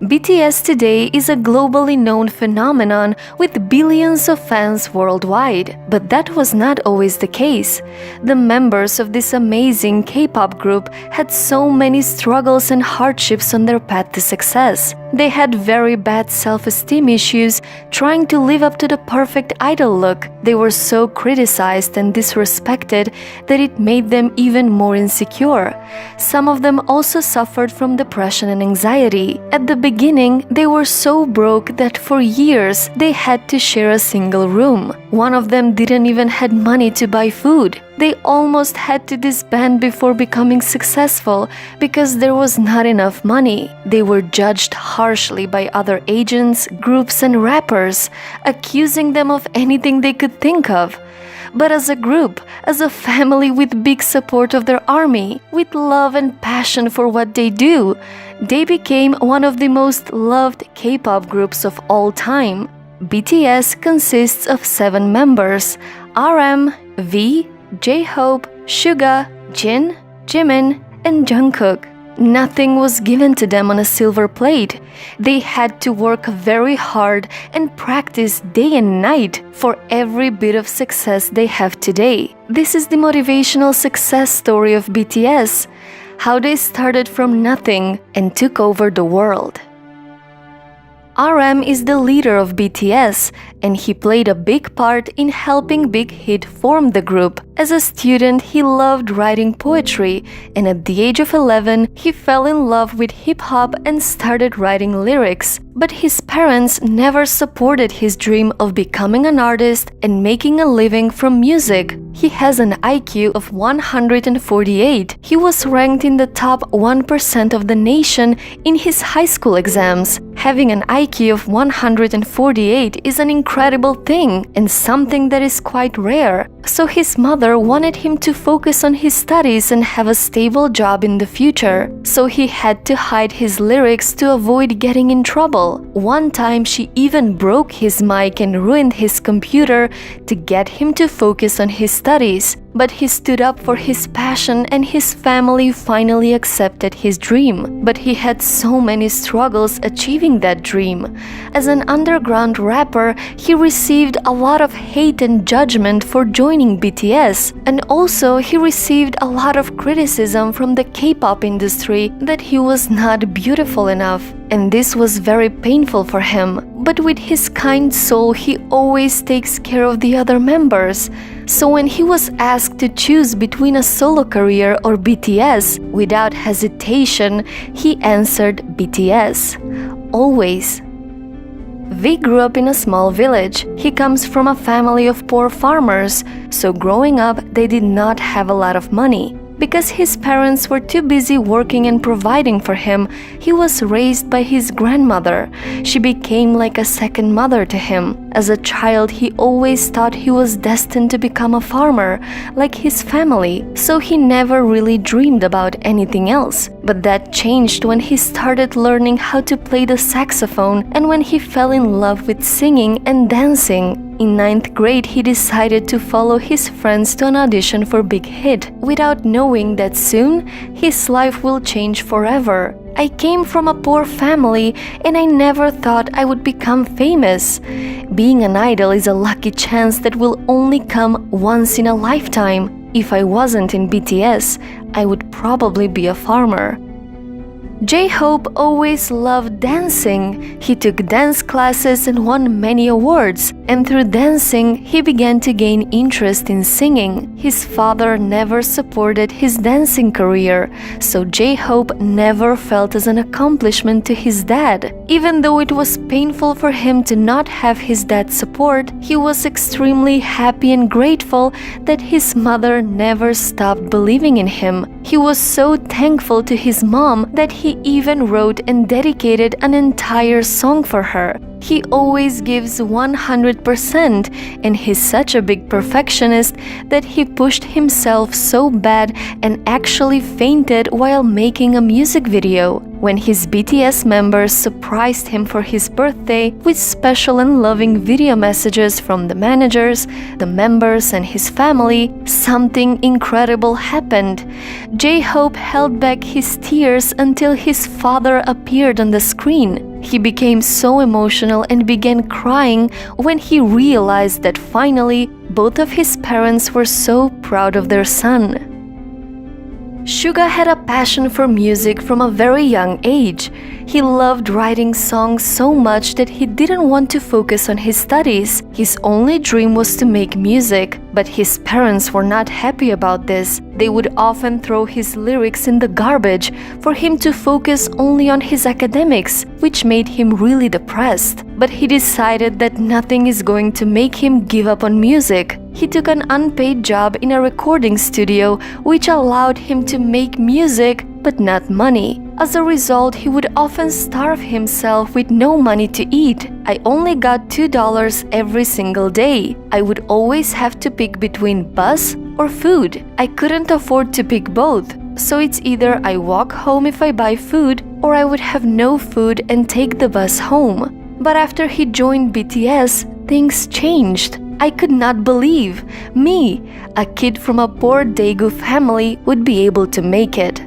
BTS today is a globally known phenomenon with billions of fans worldwide, but that was not always the case. The members of this amazing K-pop group had so many struggles and hardships on their path to success. They had very bad self-esteem issues, trying to live up to the perfect idol look. They were so criticized and disrespected that it made them even more insecure. Some of them also suffered from depression and anxiety. At the beginning, they were so broke that for years they had to share a single room. One of them didn't even have money to buy food. They almost had to disband before becoming successful because there was not enough money. They were judged harshly by other agents, groups, and rappers, accusing them of anything they could think of. But as a group, as a family with big support of their army, with love and passion for what they do, they became one of the most loved K-pop groups of all time. BTS consists of 7 members: RM, V, J-Hope, Suga, Jin, Jimin, and Jungkook. Nothing was given to them on a silver plate. They had to work very hard and practice day and night for every bit of success they have today. This is the motivational success story of BTS, how they started from nothing and took over the world. RM is the leader of BTS, and he played a big part in helping Big Hit form the group. As a student, he loved writing poetry, and at the age of 11, he fell in love with hip-hop and started writing lyrics. But his parents never supported his dream of becoming an artist and making a living from music. He has an IQ of 148. He was ranked in the top 1% of the nation in his high school exams. Having an IQ of 148 is an incredible thing and something that is quite rare. So his mother wanted him to focus on his studies and have a stable job in the future. So he had to hide his lyrics to avoid getting in trouble. One time she even broke his mic and ruined his computer to get him to focus on his studies. But he stood up for his passion and his family finally accepted his dream. But he had so many struggles achieving that dream. As an underground rapper, he received a lot of hate and judgment for joining BTS. And also, he received a lot of criticism from the K-pop industry that he was not beautiful enough. And this was very painful for him. But with his kind soul, he always takes care of the other members. So when he was asked to choose between a solo career or BTS, without hesitation, he answered BTS. Always. V grew up in a small village. He comes from a family of poor farmers, so growing up, they did not have a lot of money. Because his parents were too busy working and providing for him, he was raised by his grandmother. She became like a second mother to him. As a child, he always thought he was destined to become a farmer, like his family, so he never really dreamed about anything else. But that changed when he started learning how to play the saxophone and when he fell in love with singing and dancing. In 9th grade, he decided to follow his friends to an audition for Big Hit, without knowing that soon his life will change forever. I came from a poor family and I never thought I would become famous. Being an idol is a lucky chance that will only come once in a lifetime. If I wasn't in BTS, I would probably be a farmer. J-Hope always loved dancing. He took dance classes and won many awards, and through dancing, he began to gain interest in singing. His father never supported his dancing career, so J-Hope never felt as an accomplishment to his dad. Even though it was painful for him to not have his dad's support, he was extremely happy and grateful that his mother never stopped believing in him. He was so thankful to his mom that he even wrote and dedicated an entire song for her. He always gives 100%, and he's such a big perfectionist that he pushed himself so bad and actually fainted while making a music video. When his BTS members surprised him for his birthday with special and loving video messages from the managers, the members, and his family, something incredible happened. J-Hope held back his tears until his father appeared on the screen. He became so emotional and began crying when he realized that finally both of his parents were so proud of their son. Suga had a passion for music from a very young age. He loved writing songs so much that he didn't want to focus on his studies. His only dream was to make music, but his parents were not happy about this. They would often throw his lyrics in the garbage for him to focus only on his academics, which made him really depressed. But he decided that nothing is going to make him give up on music. He took an unpaid job in a recording studio, which allowed him to make music but not money. As a result, he would often starve himself with no money to eat. I only got $2 every single day. I would always have to pick between bus or food. I couldn't afford to pick both. So it's either I walk home if I buy food, or I would have no food and take the bus home. But after he joined BTS, things changed. I could not believe me, a kid from a poor Daegu family, would be able to make it.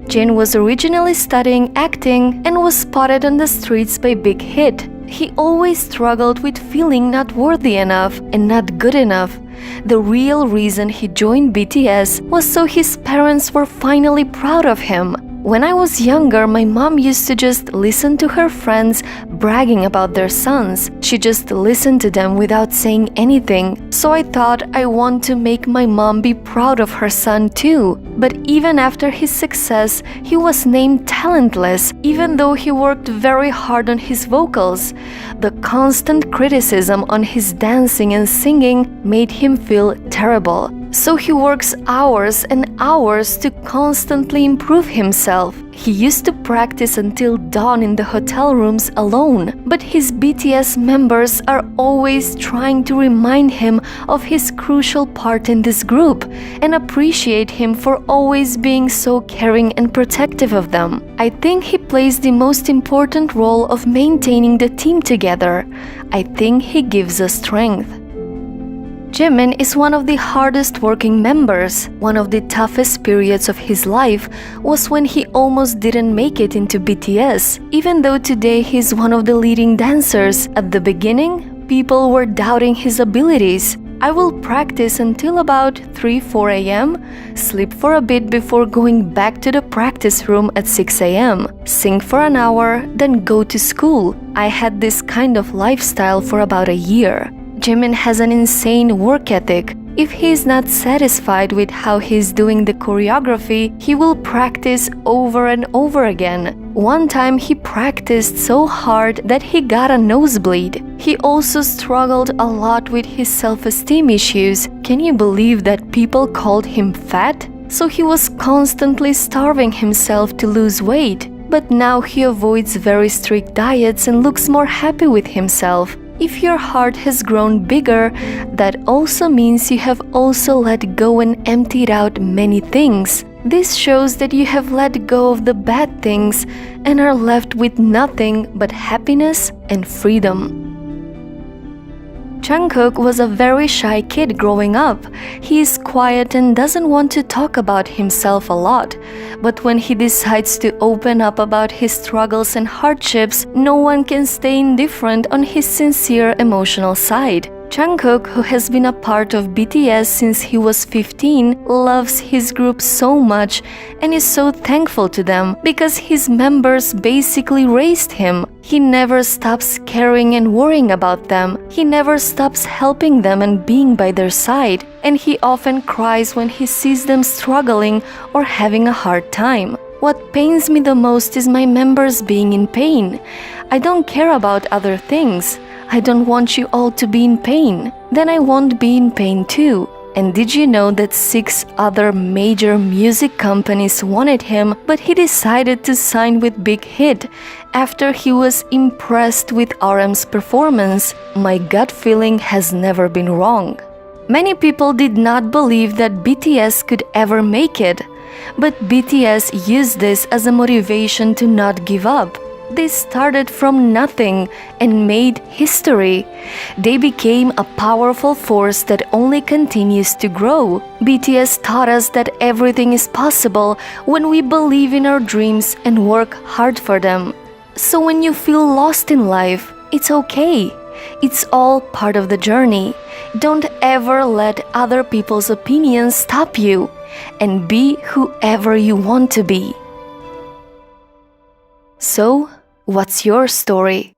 Jin was originally studying acting and was spotted on the streets by Big Hit. He always struggled with feeling not worthy enough and not good enough. The real reason he joined BTS was so his parents were finally proud of him. When I was younger, my mom used to just listen to her friends bragging about their sons. She just listened to them without saying anything. So I thought I want to make my mom be proud of her son too. But even after his success, he was named talentless, even though he worked very hard on his vocals. The constant criticism on his dancing and singing made him feel terrible. So he works hours and hours to constantly improve himself. He used to practice until dawn in the hotel rooms alone, but his BTS members are always trying to remind him of his crucial part in this group and appreciate him for always being so caring and protective of them. I think he plays the most important role of maintaining the team together. I think he gives us strength. Jimin is one of the hardest working members. One of the toughest periods of his life was when he almost didn't make it into BTS. Even though today he's one of the leading dancers, at the beginning, people were doubting his abilities. I will practice until about 3-4 a.m., sleep for a bit before going back to the practice room at 6 a.m., sing for an hour, then go to school. I had this kind of lifestyle for about a year. Jimin has an insane work ethic. If he's not satisfied with how he's doing the choreography, he will practice over and over again. One time he practiced so hard that he got a nosebleed. He also struggled a lot with his self-esteem issues. Can you believe that people called him fat? So he was constantly starving himself to lose weight. But now he avoids very strict diets and looks more happy with himself. If your heart has grown bigger, that also means you have also let go and emptied out many things. This shows that you have let go of the bad things and are left with nothing but happiness and freedom. Jungkook was a very shy kid growing up. He is quiet and doesn't want to talk about himself a lot. But when he decides to open up about his struggles and hardships, no one can stay indifferent on his sincere emotional side. Jungkook, who has been a part of BTS since he was 15, loves his group so much and is so thankful to them because his members basically raised him. He never stops caring and worrying about them. He never stops helping them and being by their side. And he often cries when he sees them struggling or having a hard time. What pains me the most is my members being in pain. I don't care about other things. I don't want you all to be in pain. Then I won't be in pain too. And did you know that 6 other major music companies wanted him, but he decided to sign with Big Hit after he was impressed with RM's performance? My gut feeling has never been wrong. Many people did not believe that BTS could ever make it, but BTS used this as a motivation to not give up. They started from nothing and made history. They became a powerful force that only continues to grow. BTS taught us that everything is possible when we believe in our dreams and work hard for them. So when you feel lost in life, it's okay. It's all part of the journey. Don't ever let other people's opinions stop you, and be whoever you want to be. So, what's your story?